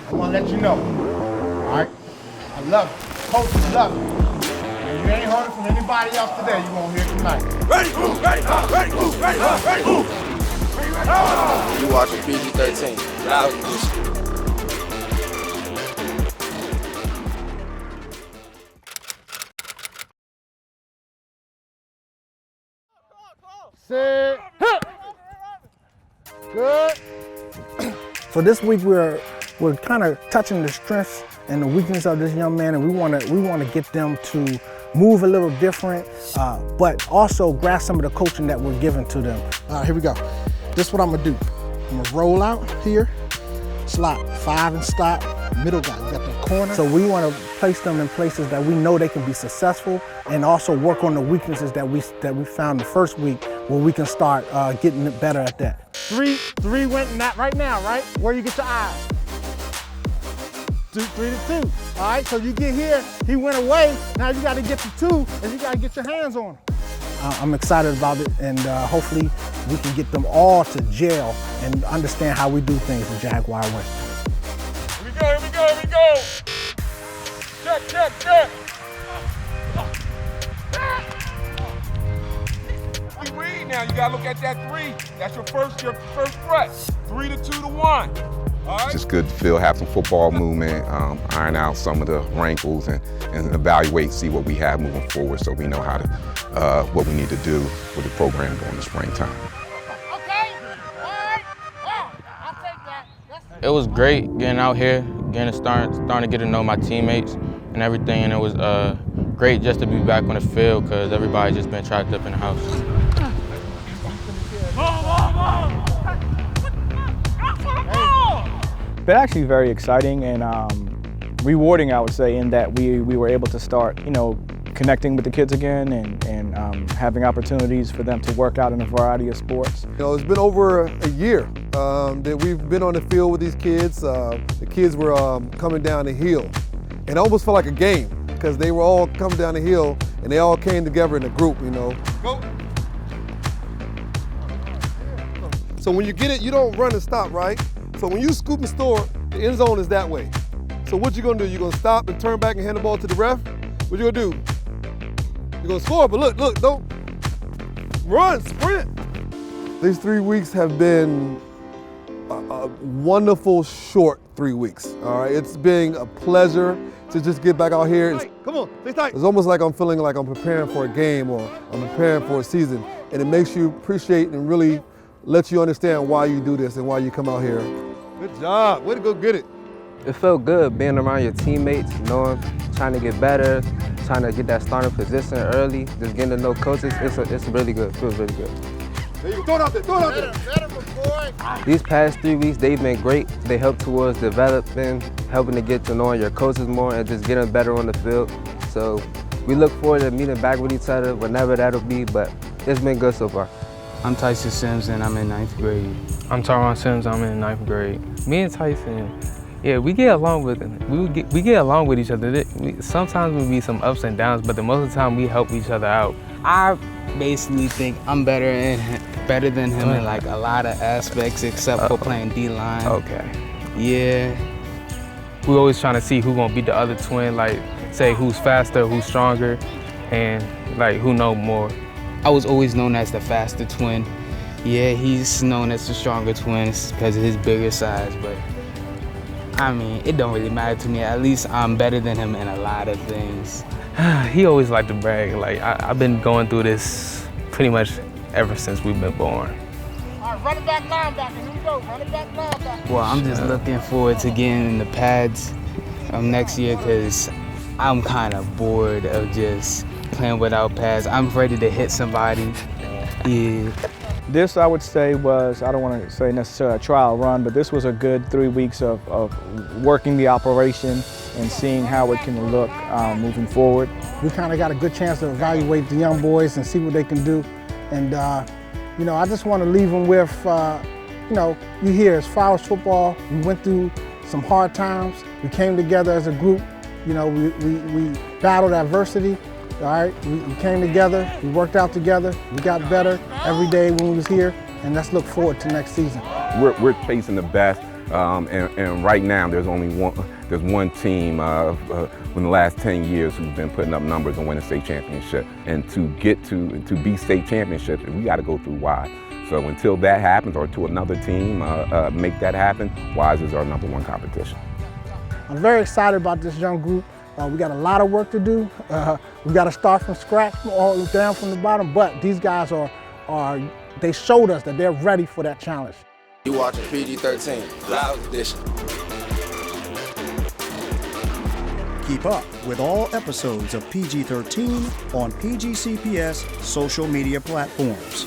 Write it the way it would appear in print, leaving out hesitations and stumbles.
I'm gonna let you know. All right? I love you. Coaches love you. And you ain't heard it from anybody else today. You're gonna hear it tonight. Ready, ready, ready, ready, ready. You watching PG-13. Get out of this. Sit. Good. So this week we're kind of touching the strengths and the weakness of this young man, and we want to get them to move a little different, but also grasp some of the coaching that we're giving to them. All right, here we go. This is what I'm gonna do. I'm gonna roll out here, slot 5 and stop, middle guy, you got the corner. So we want to place them in places that we know they can be successful, and also work on the weaknesses that we found the first week, where we can start getting better at that. Three went in that right now, right? Where you get your eyes. 3 to 2. All right, so you get here, he went away. Now you got to get to 2, and you got to get your hands on him. I'm excited about it, and hopefully we can get them all to jail and understand how we do things the Jaguar way. Here we go, here we go, here we go. Check, check, check. Now you gotta look at that 3. That's your first threat. 3 to 2 to 1. All right. It's just good to feel, have some football movement, iron out some of the wrinkles, and evaluate, see what we have moving forward, so we know how to what we need to do with the program during the springtime. Okay. All right. I'll take that. It was great getting out here, starting to get to know my teammates and everything, and it was great just to be back on the field because everybody just been trapped up in the house. Been actually very exciting and rewarding, I would say, in that we were able to start, connecting with the kids again and having opportunities for them to work out in a variety of sports. It's been over a year that we've been on the field with these kids. The kids were coming down the hill, and it almost felt like a game because they were all coming down the hill and they all came together in a group, Go. So when you get it, you don't run and stop, right? So when you scoop and store, the end zone is that way. So what you gonna do? You gonna stop and turn back and hand the ball to the ref? What you gonna do? You're gonna score, but look, don't run, sprint. These 3 weeks have been a wonderful short 3 weeks, all right? It's been a pleasure to just get back out here. Come on, stay tight. It's almost like I'm feeling like I'm preparing for a game or I'm preparing for a season, and it makes you appreciate and really let you understand why you do this and why you come out here. Good job, way to go get it. It felt good being around your teammates, trying to get better, trying to get that starting position early, just getting to know coaches. It's really good, feels really good. There you go, throw it out there, throw it out there. These past 3 weeks, they've been great. They help towards developing, helping to get to knowing your coaches more and just getting better on the field. So we look forward to meeting back with each other whenever that'll be, but it's been good so far. I'm Tyson Sims and I'm in 9th grade. I'm Tyron Sims, I'm in 9th grade. Me and Tyson, yeah, we get along with each other. Sometimes we be some ups and downs, but the most of the time we help each other out. I basically think I'm better than him in like a lot of aspects except for playing D-line. Okay. Yeah. We always trying to see who gonna beat the other twin, like say who's faster, who's stronger, and like who know more. I was always known as the faster twin. Yeah, he's known as the stronger twin because of his bigger size, but I mean, it don't really matter to me. At least I'm better than him in a lot of things. He always liked to brag. Like, I've been going through this pretty much ever since we've been born. All right, running back linebacker, here we go, running back linebacker. Well, I'm just looking forward to getting in the pads next year because I'm kind of bored of just playing without pads. I'm ready to hit somebody. Yeah. This, I would say, was, I don't want to say necessarily a trial run, but this was a good 3 weeks of working the operation and seeing how it can look moving forward. We kind of got a good chance to evaluate the young boys and see what they can do. And, I just want to leave them with, you hear, as far as football, we went through some hard times. We came together as a group. We battled adversity. All right, we came together, we worked out together, we got better every day when we was here, and let's look forward to next season. We're chasing the best And right now, there's one team in the last 10 years who's been putting up numbers and winning state championship. And to be state championships, we got to go through WISE. So until that happens, or to another team make that happen, WISE is our #1 competition. I'm very excited about this young group. We got a lot of work to do. We got to start from scratch, all down from the bottom. But these guys they showed us that they're ready for that challenge. You watching PG-13 Live Edition. Keep up with all episodes of PG-13 on PGCPS social media platforms.